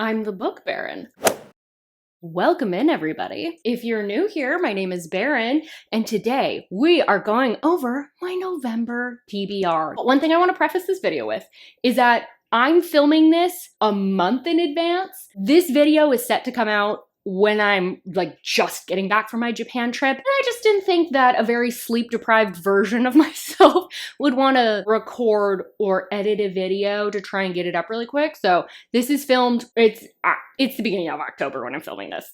I'm the Book Baron. Welcome in, everybody. If you're new here, my name is Baron, and today we are going over my November TBR. But one thing I want to preface this video with is that I'm filming this a month in advance. This video is set to come out when I'm just getting back from my Japan trip. And I just didn't think that a very sleep-deprived version of myself would want to record or edit a video to try and get it up really quick. So this is filmed, it's the beginning of October when I'm filming this.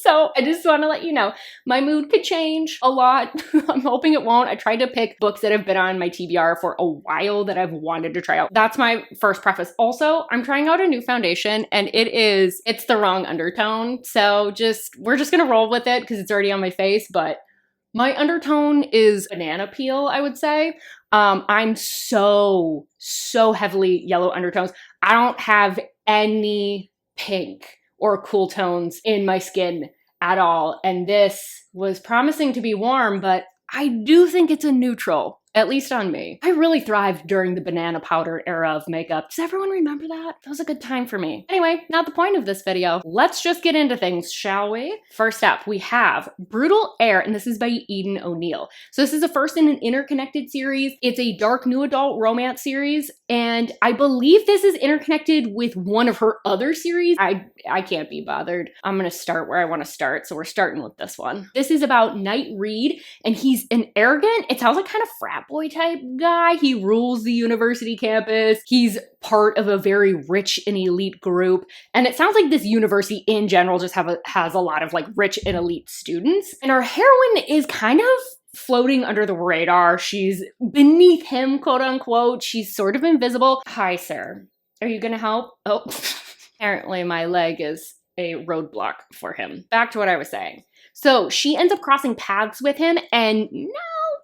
So I just want to let you know, my mood could change a lot. I'm hoping it won't. I tried to pick books that have been on my TBR for a while that I've wanted to try out. That's my first preface. Also, I'm trying out a new foundation and it's the wrong undertone. So we're just gonna roll with it because it's already on my face, but my undertone is banana peel, I would say. I'm so heavily yellow undertones. I don't have any pink or cool tones in my skin at all. And this was promising to be warm, but I do think it's a neutral, at least on me. I really thrived during the banana powder era of makeup. Does everyone remember that? That was a good time for me. Anyway, not the point of this video. Let's just get into things, shall we? First up, we have Brutal Air, and this is by Eden O'Neill. So this is the first in an interconnected series. It's a dark new adult romance series, and I believe this is interconnected with one of her other series. I can't be bothered. I'm gonna start where I wanna start, so we're starting with this one. This is about Knight Reed, and he's an arrogant, it sounds like kind of frat boy type guy. He rules the university campus. He's part of a very rich and elite group. And it sounds like this university in general just has a lot of rich and elite students. And our heroine is kind of floating under the radar. She's beneath him, quote unquote. She's sort of invisible. Hi, sir. Are you gonna help? Oh, apparently my leg is a roadblock for him. Back to what I was saying. So she ends up crossing paths with him, and now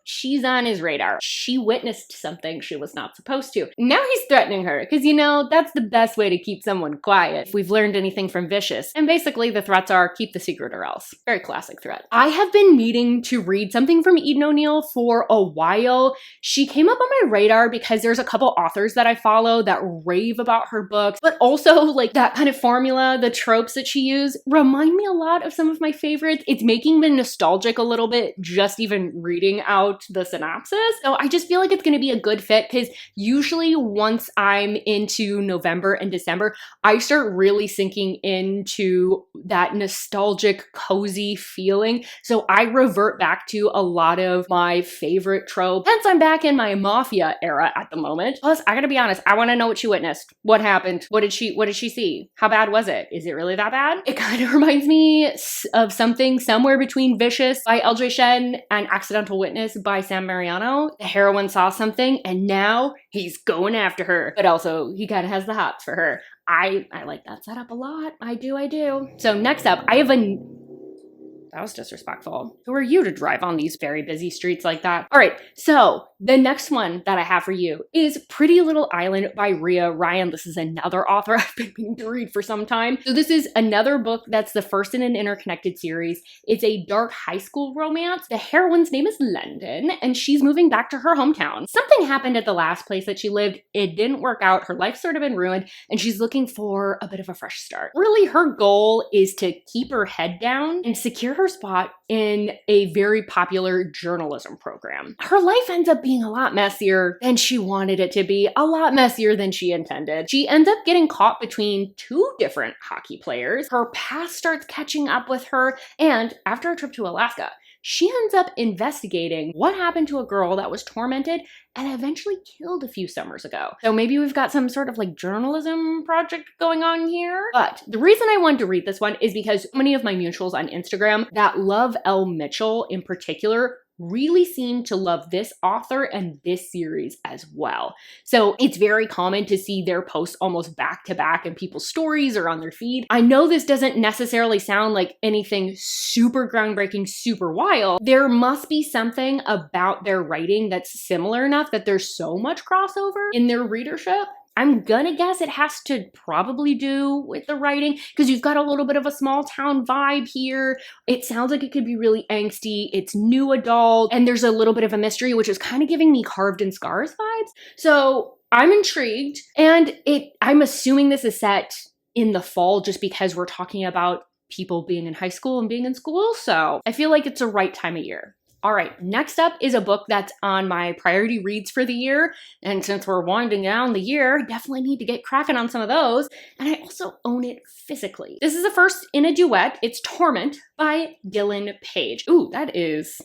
she's on his radar. She witnessed something she was not supposed to. Now he's threatening her, because that's the best way to keep someone quiet, if we've learned anything from Vicious. And basically the threats are, keep the secret or else. Very classic threat. I have been meaning to read something from Eden O'Neill for a while. She came up on my radar because there's a couple authors that I follow that rave about her books, but also that kind of formula, the tropes that she used, remind me a lot of some of my favorites. It's making me nostalgic a little bit, just even reading out the synopsis. So I just feel like it's going to be a good fit, because usually once I'm into November and December, I start really sinking into that nostalgic, cozy feeling. So I revert back to a lot of my favorite tropes. Hence, I'm back in my mafia era at the moment. Plus, I gotta be honest, I want to know what she witnessed. What happened? What did she see? How bad was it? Is it really that bad? It kind of reminds me of something somewhere between Vicious by L.J. Shen and Accidental Witness by Sam Mariano. The heroine saw something and now he's going after her, but also he kind of has the hots for her. I like that setup a lot. I do. So next up, that was disrespectful. Who are you to drive on these very busy streets like that? All right, so the next one that I have for you is Pretty Little Island by Rhea Ryan. This is another author I've been meaning to read for some time. So this is another book that's the first in an interconnected series. It's a dark high school romance. The heroine's name is London, and she's moving back to her hometown. Something happened at the last place that she lived. It didn't work out. Her life's sort of been ruined, and she's looking for a bit of a fresh start. Really, her goal is to keep her head down and secure her spot in a very popular journalism program. Her life ends up being a lot messier than she wanted it to be, a lot messier than she intended. She ends up getting caught between two different hockey players. Her past starts catching up with her, and after a trip to Alaska, she ends up investigating what happened to a girl that was tormented and eventually killed a few summers ago. So maybe we've got some sort of journalism project going on here. But the reason I wanted to read this one is because many of my mutuals on Instagram that love Elle Mitchell in particular really seem to love this author and this series as well. So it's very common to see their posts almost back to back in people's stories or on their feed. I know this doesn't necessarily sound like anything super groundbreaking, super wild. There must be something about their writing that's similar enough that there's so much crossover in their readership. I'm gonna guess it has to probably do with the writing, because you've got a little bit of a small town vibe here. It sounds like it could be really angsty. It's new adult, and there's a little bit of a mystery, which is kind of giving me Carved in Scars vibes. So I'm intrigued, and I'm assuming this is set in the fall just because we're talking about people being in high school and being in school. So I feel like it's a right time of year. All right, next up is a book that's on my priority reads for the year. And since we're winding down the year, I definitely need to get cracking on some of those. And I also own it physically. This is the first in a duet. It's Torment by Dylan Page. Ooh, that is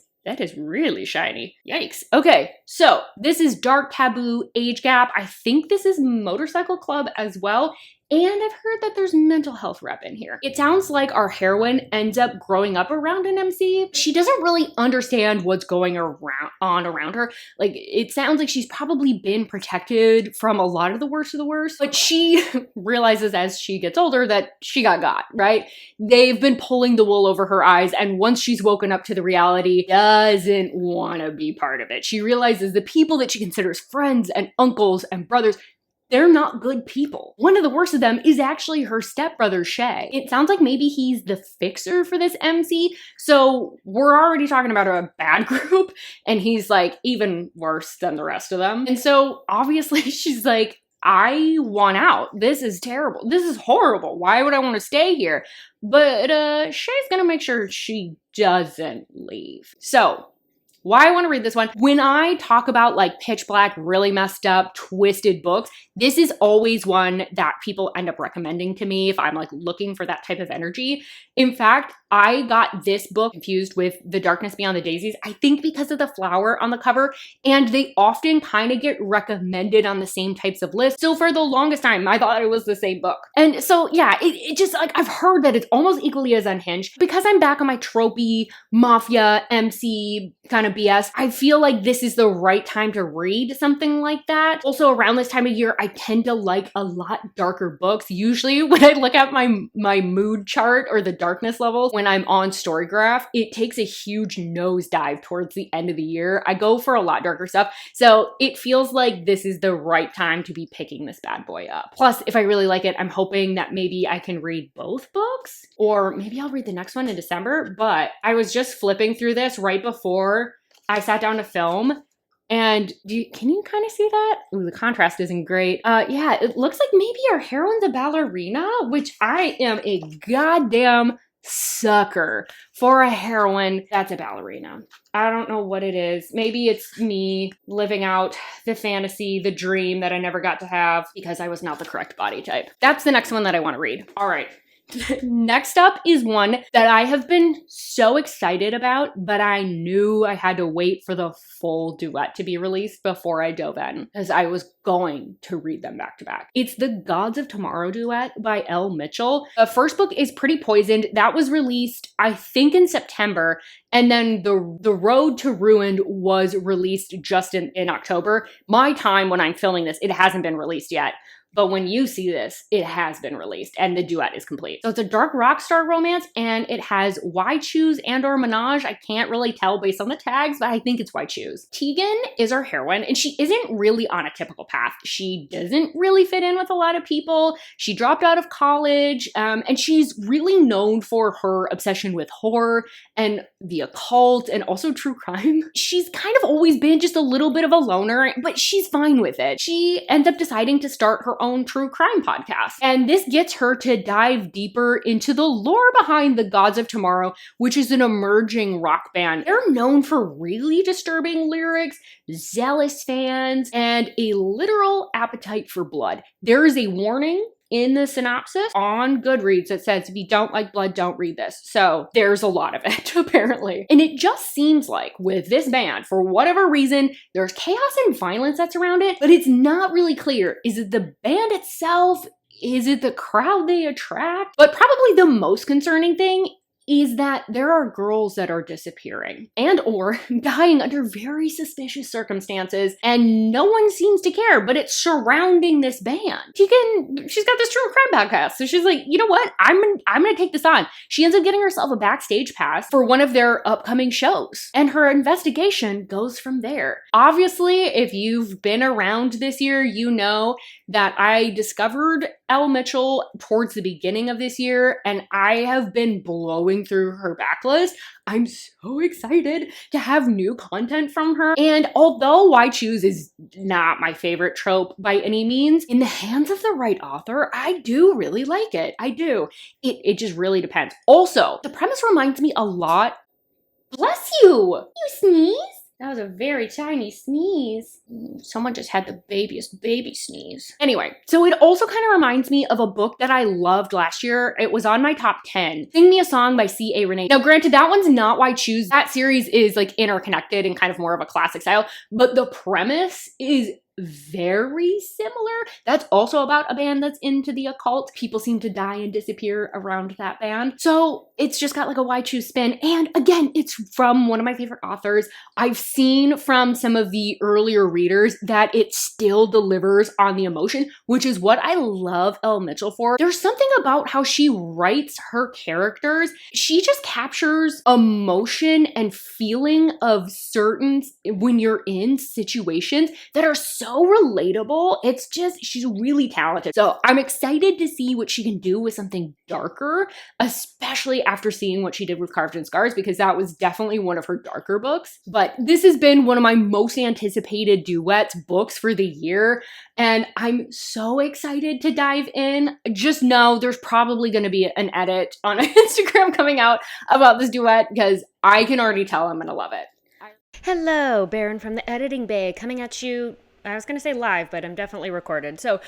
really shiny. Yikes. Okay, so this is Dark Taboo Age Gap. I think this is Motorcycle Club as well. And I've heard that there's mental health rep in here. It sounds like our heroine ends up growing up around an MC. She doesn't really understand what's going on around her. Like, it sounds like she's probably been protected from a lot of the worst, but she realizes as she gets older that she got, right? They've been pulling the wool over her eyes, and once she's woken up to the reality, doesn't want to be part of it. She realizes the people that she considers friends and uncles and brothers, they're not good people. One of the worst of them is actually her stepbrother, Shay. It sounds like maybe he's the fixer for this MC, so we're already talking about a bad group, and he's like even worse than the rest of them. And so obviously she's like, I want out. This is terrible. This is horrible. Why would I want to stay here? But Shay's gonna make sure she doesn't leave. So why I want to read this one. When I talk about like pitch black, really messed up, twisted books, this is always one that people end up recommending to me if I'm like looking for that type of energy. In fact, I got this book confused with The Darkness Beyond the Daisies, I think because of the flower on the cover, and they often kind of get recommended on the same types of lists. So for the longest time, I thought it was the same book. And so yeah, it just like, I've heard that it's almost equally as Unhinged. Because I'm back on my tropey, mafia, MC kind of BS, I feel like this is the right time to read something like that. Also around this time of year, I tend to like a lot darker books. Usually when I look at my mood chart or the darkness levels, when I'm on Storygraph, it takes a huge nosedive towards the end of the year. I go for a lot darker stuff. So it feels like this is the right time to be picking this bad boy up. Plus, if I really like it, I'm hoping that maybe I can read both books, or maybe I'll read the next one in December. But I was just flipping through this right before I sat down to film, and can you kind of see that? Ooh, the contrast isn't great. Yeah, it looks like maybe our heroine's a ballerina, which I am a goddamn sucker for a heroine that's a ballerina. I don't know what it is. Maybe it's me living out the fantasy, the dream that I never got to have because I was not the correct body type. That's the next one that I want to read. All right. Next up is one that I have been so excited about, but I knew I had to wait for the full duet to be released before I dove in, because I was going to read them back to back. It's the Gods of Tomorrow duet by Elle Mitchell. The first book is Pretty Poisoned. That was released, I think, in September. And then the Road to Ruined was released just in October. My time when I'm filming this, it hasn't been released yet. But when you see this, it has been released and the duet is complete. So it's a dark rock star romance, and it has Why Choose and or Menage. I can't really tell based on the tags, but I think it's Why Choose. Tegan is our heroine, and she isn't really on a typical path. She doesn't really fit in with a lot of people. She dropped out of college, and she's really known for her obsession with horror and the occult and also true crime. She's kind of always been just a little bit of a loner, but she's fine with it. She ends up deciding to start her own true crime podcast. And this gets her to dive deeper into the lore behind the Gods of Tomorrow, which is an emerging rock band. They're known for really disturbing lyrics, zealous fans, and a literal appetite for blood. There is a warning in the synopsis on Goodreads that says, if you don't like blood, don't read this. So there's a lot of it, apparently. And it just seems like with this band, for whatever reason, there's chaos and violence that's around it, but it's not really clear. Is it the band itself? Is it the crowd they attract? But probably the most concerning thing is that there are girls that are disappearing and or dying under very suspicious circumstances, and no one seems to care, but it's surrounding this band. She's got this true crime podcast, so she's like, you know what? I'm gonna take this on. She ends up getting herself a backstage pass for one of their upcoming shows, and her investigation goes from there. Obviously, if you've been around this year, you know that I discovered Elle Mitchell towards the beginning of this year, and I have been blowing going through her backlist. I'm so excited to have new content from her. And although why choose is not my favorite trope by any means, in the hands of the right author, I do really like it. I do. It just really depends. Also, the premise reminds me a lot. Bless you! You sneeze? That was a very tiny sneeze. Someone just had the babiest baby sneeze. Anyway, so it also kind of reminds me of a book that I loved last year. It was on my top 10. Sing Me a Song by C.A. Renee. Now, granted, that one's not Why Choose. That series is like interconnected and kind of more of a classic style, but the premise is very similar. That's also about a band that's into the occult. People seem to die and disappear around that band. So it's just got like a Why Choose spin. And again, it's from one of my favorite authors. I've seen from some of the earlier readers that it still delivers on the emotion, which is what I love Elle Mitchell for. There's something about how she writes her characters. She just captures emotion and feeling of certain, when you're in situations that are so relatable. It's just, she's really talented. So I'm excited to see what she can do with something darker, especially after seeing what she did with Carved in Scars, because that was definitely one of her darker books. But this has been one of my most anticipated duets books for the year, and I'm so excited to dive in. Just know there's probably going to be an edit on Instagram coming out about this duet, because I can already tell I'm going to love it. Hello, Baron from the Editing Bay, coming at you. I was going to say live, but I'm definitely recorded. So,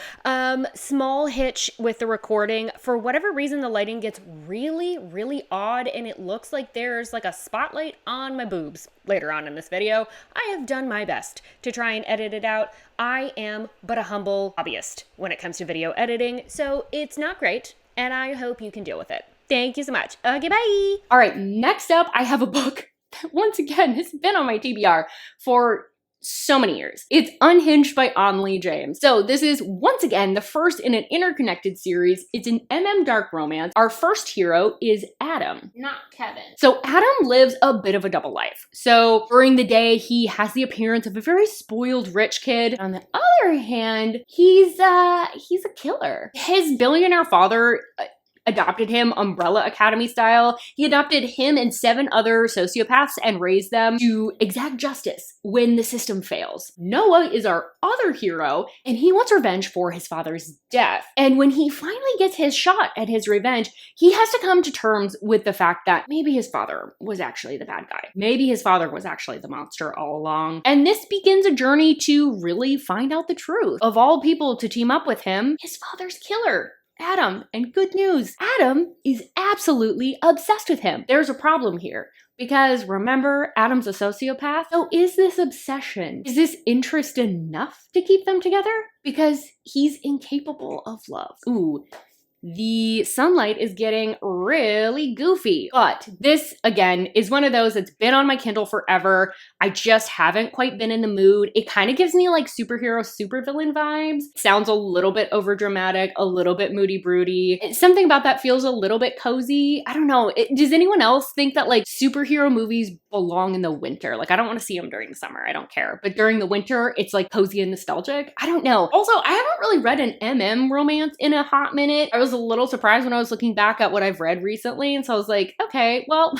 small hitch with the recording. For whatever reason, the lighting gets really, really odd, and it looks like there's like a spotlight on my boobs later on in this video. I have done my best to try and edit it out. I am but a humble hobbyist when it comes to video editing, so it's not great, and I hope you can deal with it. Thank you so much. Okay, bye! All right, next up, I have a book that, once again, has been on my TBR for so many years. It's Unhinged by Onley James. So this is, once again, the first in an interconnected series. It's an dark romance. Our first hero is Adam, not Kevin. So Adam lives a bit of a double life. So during the day, he has the appearance of a very spoiled rich kid. On the other hand, he's a killer. His billionaire father adopted him Umbrella Academy style. He adopted him and 7 other sociopaths and raised them to exact justice when the system fails. Noah is our other hero, and he wants revenge for his father's death. And when he finally gets his shot at his revenge, he has to come to terms with the fact that maybe his father was actually the bad guy. Maybe his father was actually the monster all along. And this begins a journey to really find out the truth. Of all people to team up with him, his father's killer, Adam. And good news, Adam is absolutely obsessed with him. There's a problem here, because remember, Adam's a sociopath. So is this obsession, is this interest enough to keep them together? Because he's incapable of love. Ooh. The sunlight is getting really goofy. But this, again, is one of those that's been on my Kindle forever. I just haven't quite been in the mood. It kind of gives me like superhero, supervillain vibes. Sounds a little bit overdramatic, a little bit moody broody. Something about that feels a little bit cozy. I don't know. Does anyone else think that like superhero movies belong in the winter? Like, I don't want to see them during the summer. I don't care. But during the winter, it's like cozy and nostalgic. I don't know. Also, I haven't really read an romance in a hot minute. I was a little surprised when I was looking back at what I've read recently, and so I was like, okay, well,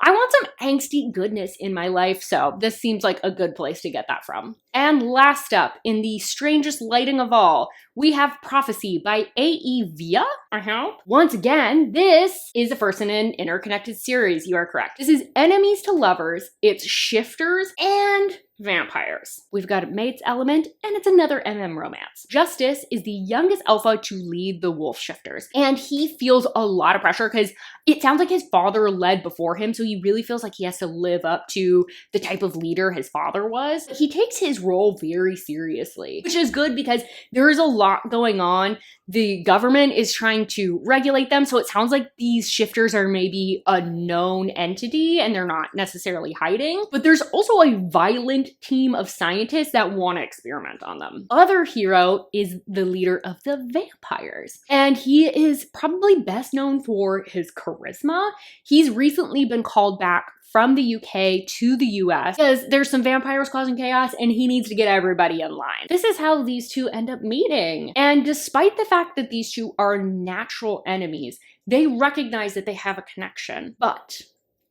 I want some angsty goodness in my life, so this seems like a good place to get that from. And last up, in the strangest lighting of all, we have Prophecy by A.E. Via, I hope. Once again, this is the first in an interconnected series, you are correct. This is enemies to lovers, it's shifters, and vampires. We've got a mates element, and it's another romance. Justice is the youngest alpha to lead the wolf shifters, and he feels a lot of pressure because it sounds like his father led before him, so he really feels like he has to live up to the type of leader his father was. He takes his role very seriously, which is good because there is a lot going on. The government is trying to regulate them, so it sounds like these shifters are maybe a known entity and they're not necessarily hiding, but there's also a violent team of scientists that want to experiment on them. Other hero is the leader of the vampires, and he is probably best known for his charisma. He's recently been called back from the UK to the US because there's some vampires causing chaos and he needs to get everybody in line. This is how these two end up meeting. And despite the fact that these two are natural enemies, they recognize that they have a connection, but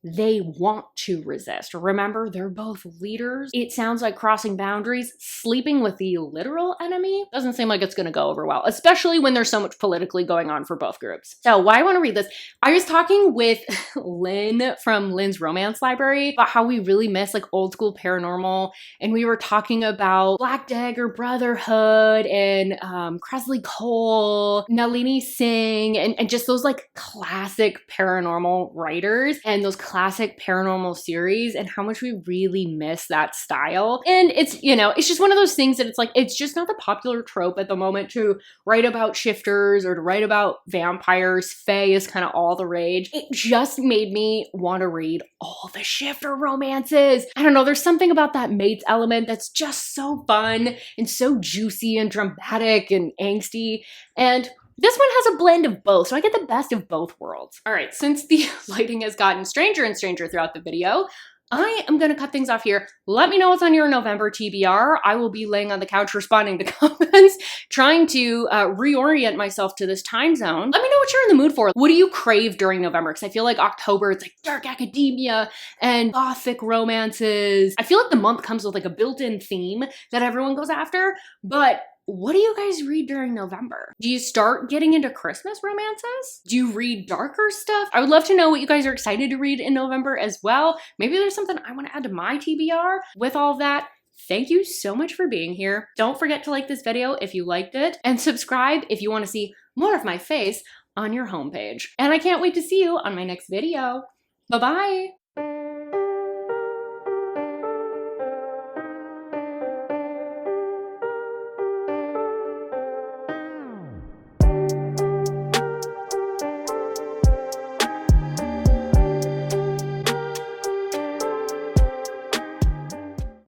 they want to resist. Remember, they're both leaders. It sounds like crossing boundaries. Sleeping with the literal enemy doesn't seem like it's gonna go over well, especially when there's so much politically going on for both groups. So why I wanna read this, I was talking with Lynn from Lynn's Romance Library about how we really miss like old school paranormal, and we were talking about Black Dagger Brotherhood and Kresley Cole, Nalini Singh, and just those like classic paranormal writers and those classic paranormal series, and how much we really miss that style. And it's, you know, it's just one of those things that it's like, it's just not the popular trope at the moment to write about shifters or to write about vampires. Fae is kind of all the rage. It just made me want to read all the shifter romances. I don't know, there's something about that mates element that's just so fun and so juicy and dramatic and angsty. And this one has a blend of both, so I get the best of both worlds. All right, since the lighting has gotten stranger and stranger throughout the video, I am gonna cut things off here. Let me know what's on your November TBR. I will be laying on the couch responding to comments, trying to reorient myself to this time zone. Let me know what you're in the mood for. What do you crave during November? Because I feel like October, it's like dark academia and gothic romances. I feel like the month comes with like a built-in theme that everyone goes after, but what do you guys read during November? Do you start getting into Christmas romances? Do you read darker stuff? I would love to know what you guys are excited to read in November as well. Maybe there's something I want to add to my TBR. With all of that, thank you so much for being here. Don't forget to like this video if you liked it, and subscribe if you want to see more of my face on your homepage. And I can't wait to see you on my next video. Bye-bye.